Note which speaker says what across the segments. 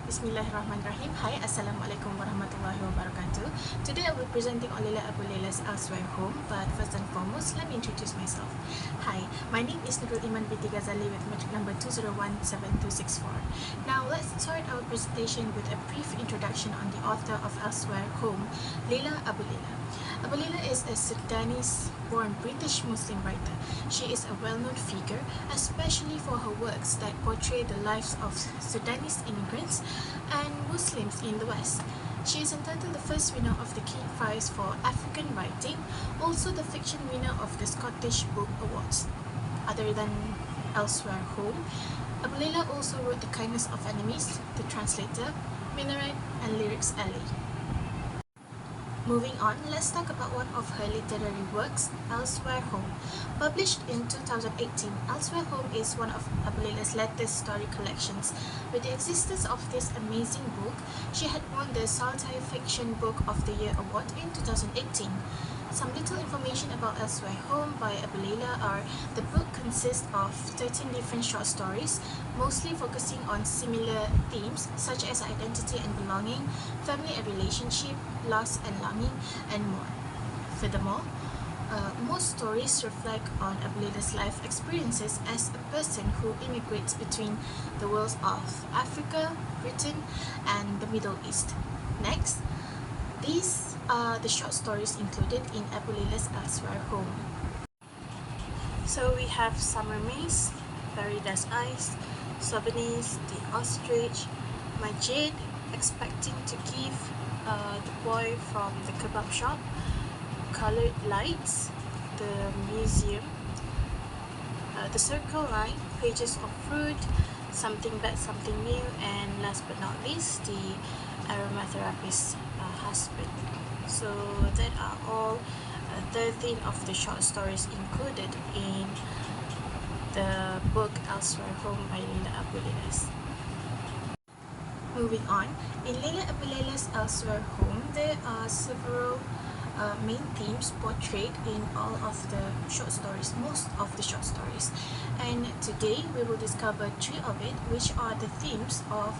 Speaker 1: Bismillahirrahmanirrahim. Hi, Assalamualaikum warahmatullahi wabarakatuh. Today I will be presenting on Leila Aboulela's Elsewhere Home, but first and foremost, let me introduce myself. Hi, my name is Nurul Iman Ghazali with matric number 2017264. Now, let's start our presentation with a brief introduction on the author of Elsewhere Home, Leila Aboulela. Aboulela is a Sudanese-born British Muslim writer. She is a well-known figure, especially for her works that portray the lives of Sudanese immigrants and Muslims in the West. She is entitled the first winner of the King Prize for African Writing, also the fiction winner of the Scottish Book Awards. Other than Elsewhere Home, Aboulela also wrote The Kindness of Enemies, The Translator, Minaret, and Lyrics Alley. Moving on, let's talk about one of her literary works, Elsewhere Home. Published in 2018, Elsewhere Home is one of Aboulela's latest story collections. With the existence of this amazing book, she had won the Saltai Fiction Book of the Year Award in 2018. Some little information about Elsewhere Home by Aboulela are: the book consists of 13 different short stories, mostly focusing on similar themes such as identity and belonging, family and relationship, loss and longing, and more. Furthermore, most stories reflect on Aboulela's life experiences as a person who immigrates between the worlds of Africa, Britain, and the Middle East. Next, these are the short stories included in Aboulela's Elsewhere Home. So we have Summer Maze, Farida's Eyes, Souvenirs, The Ostrich, Majid, Expecting to Give, The Boy from the Kebab Shop, Colored Lights, The Museum, The Circle Line, Pages of Fruit, Something Bad, Something New, and last but not least, The Aromatherapist's Husband. So that are all 13 of the short stories included in the book Elsewhere Home by Leila Aboulela. Moving on, in Leila Aboulela's Elsewhere Home, there are several main themes portrayed in all of the short stories, most of the short stories. And today we will discover 3 of it, which are the themes of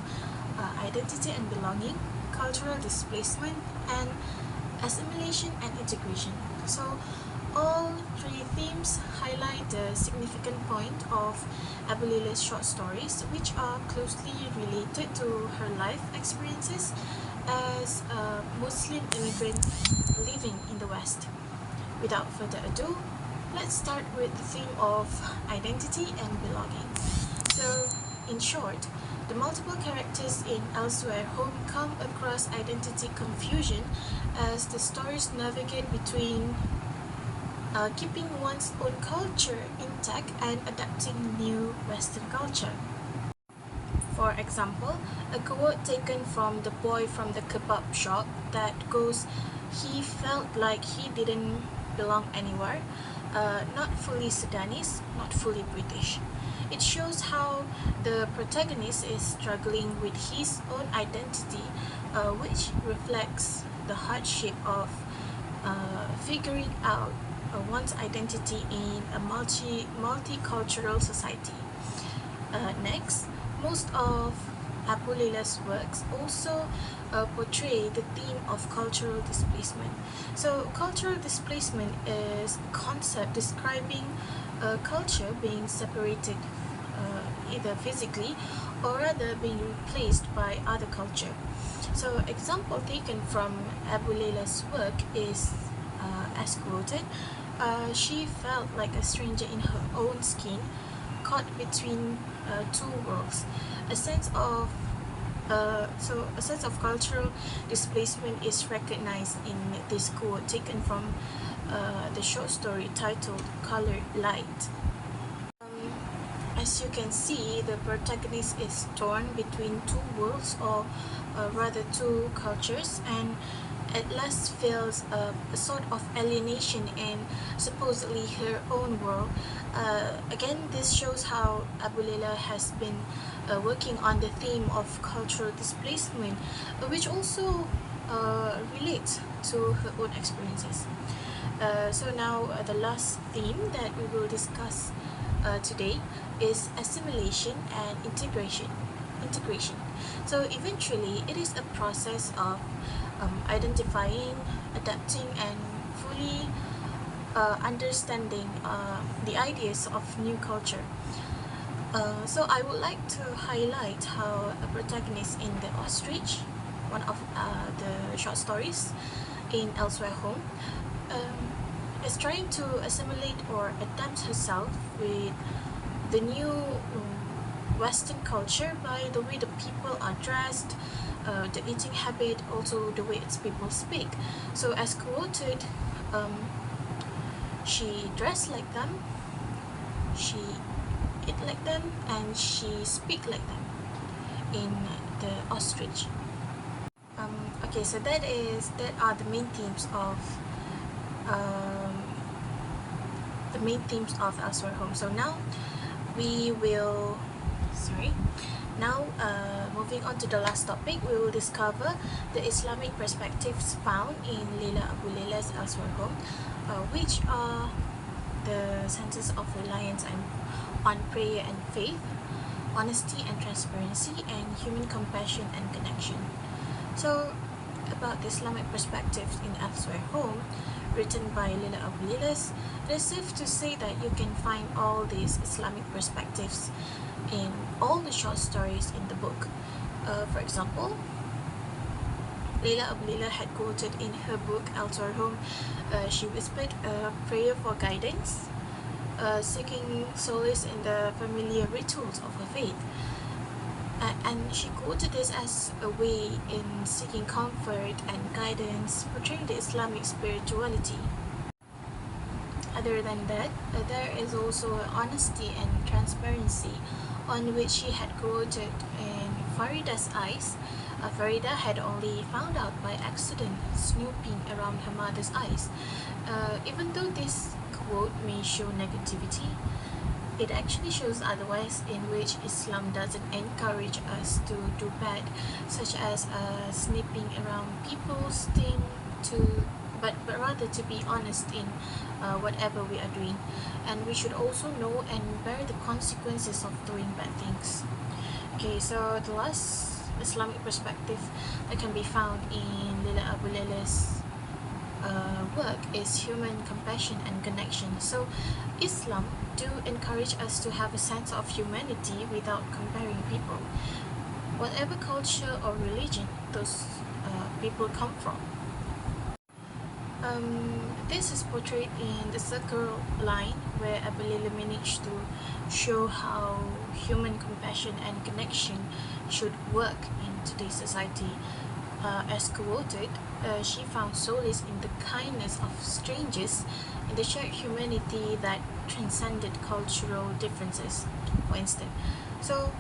Speaker 1: identity and belonging, cultural displacement, and assimilation and integration. So all 3 themes highlight the significant point of Aboulela's short stories, which are closely related to her life experiences as a Muslim immigrant living in the West. Without further ado, let's start with the theme of identity and belonging. So, in short, the multiple characters in Elsewhere Home come across identity confusion as the stories navigate between keeping one's own culture intact and adapting new Western culture. For example, a quote taken from The Boy from the Kebab Shop that goes, "He felt like he didn't belong anywhere, not fully Sudanese, not fully British." It shows how the protagonist is struggling with his own identity, which reflects the hardship of figuring out one's identity in a multicultural society. Next, most of Aboulela's works also portray the theme of cultural displacement. So, cultural displacement is a concept describing a culture being separated either physically or rather being replaced by other culture. So, example taken from Aboulela's work is, as quoted, she felt like a stranger in her own skin, caught between 2 worlds. A sense of cultural displacement is recognized in this quote taken from the short story titled Colored Light. As you can see, the protagonist is torn between 2 worlds, or rather 2 cultures, and at last feels a sort of alienation in supposedly her own world. Again, this shows how Aboulela has been working on the theme of cultural displacement, which also relates to her own experiences. So now the last theme that we will discuss today is assimilation and integration. So eventually, it is a process of identifying, adapting, and fully understanding the ideas of new culture. So I would like to highlight how a protagonist in The Ostrich, one of the short stories in Elsewhere Home, is trying to assimilate or adapt herself with the new Western culture by the way the people are dressed, the eating habit, also the way its people speak. So as quoted, she dressed like them, she eat like them, and she speak like them in The Ostrich. Okay, so that are the main themes of Elsewhere Home. So now we will moving on to the last topic, we will discover the Islamic perspectives found in Leila Aboulela's Elsewhere Home, which are the senses of reliance on prayer and faith, honesty and transparency, and human compassion and connection. So, about the Islamic perspectives in Elsewhere Home, written by Leila Aboulella, it is safe to say that you can find all these Islamic perspectives in all the short stories in the book. For example, Leila Aboulella had quoted in her book Elsewhere Home, she whispered a prayer for guidance, seeking solace in the familiar rituals of her faith. And she quoted this as a way in seeking comfort and guidance, portraying the Islamic spirituality. Other than that, there is also honesty and transparency, on which she had quoted in Farida's eyes. Farida had only found out by accident, snooping around her mother's eyes. Even though this quote may show negativity, it actually shows otherwise, in which Islam doesn't encourage us to do bad, such as snipping around people's thing, but rather to be honest in whatever we are doing, and we should also know and bear the consequences of doing bad things. Okay, so the last Islamic perspective that can be found in Leila Aboulella's work is human compassion and connection. So Islam do encourage us to have a sense of humanity without comparing people, whatever culture or religion those people come from. This is portrayed in the circle line, where Aboulela managed to show how human compassion and connection should work in today's society. As quoted, she found solace in the kindness of strangers, in the shared humanity that transcended cultural differences, for instance. So,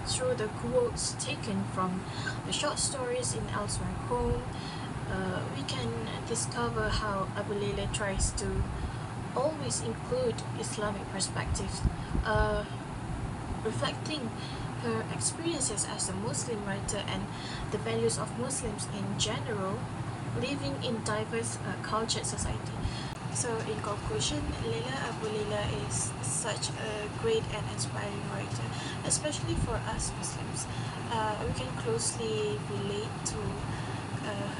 Speaker 1: through the quotes taken from the short stories in Elsewhere Home, we can discover how Aboulela tries to always include Islamic perspectives, reflecting her experiences as a Muslim writer and the values of Muslims in general, living in diverse cultured society. So in conclusion, Leila Aboulela is such a great and inspiring writer, especially for us Muslims. We can closely relate to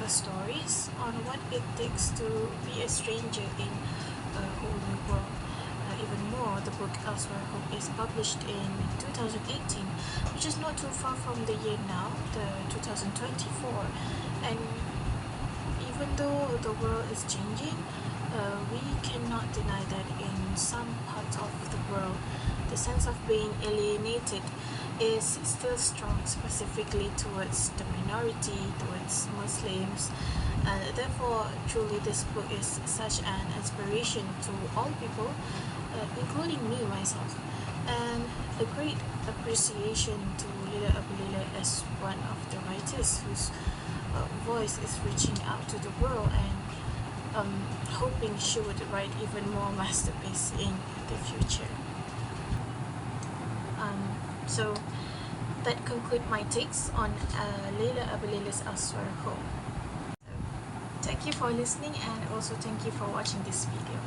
Speaker 1: her stories on what it takes to be a stranger in a whole new world. Even more, the book Elsewhere Home is published in 2018, which is not too far from the year now, the 2024. And even though the world is changing, we cannot deny that in some parts of the world, the sense of being alienated is still strong, specifically towards the minority, towards Muslims. Therefore, truly this book is such an inspiration to all people, including me myself, and a great appreciation to Leila Aboulela as one of the writers whose voice is reaching out to the world, and hoping she would write even more masterpieces in the future. So that concludes my takes on Leila Aboulela's Elsewhere Home. Thank you for listening, and also thank you for watching this video.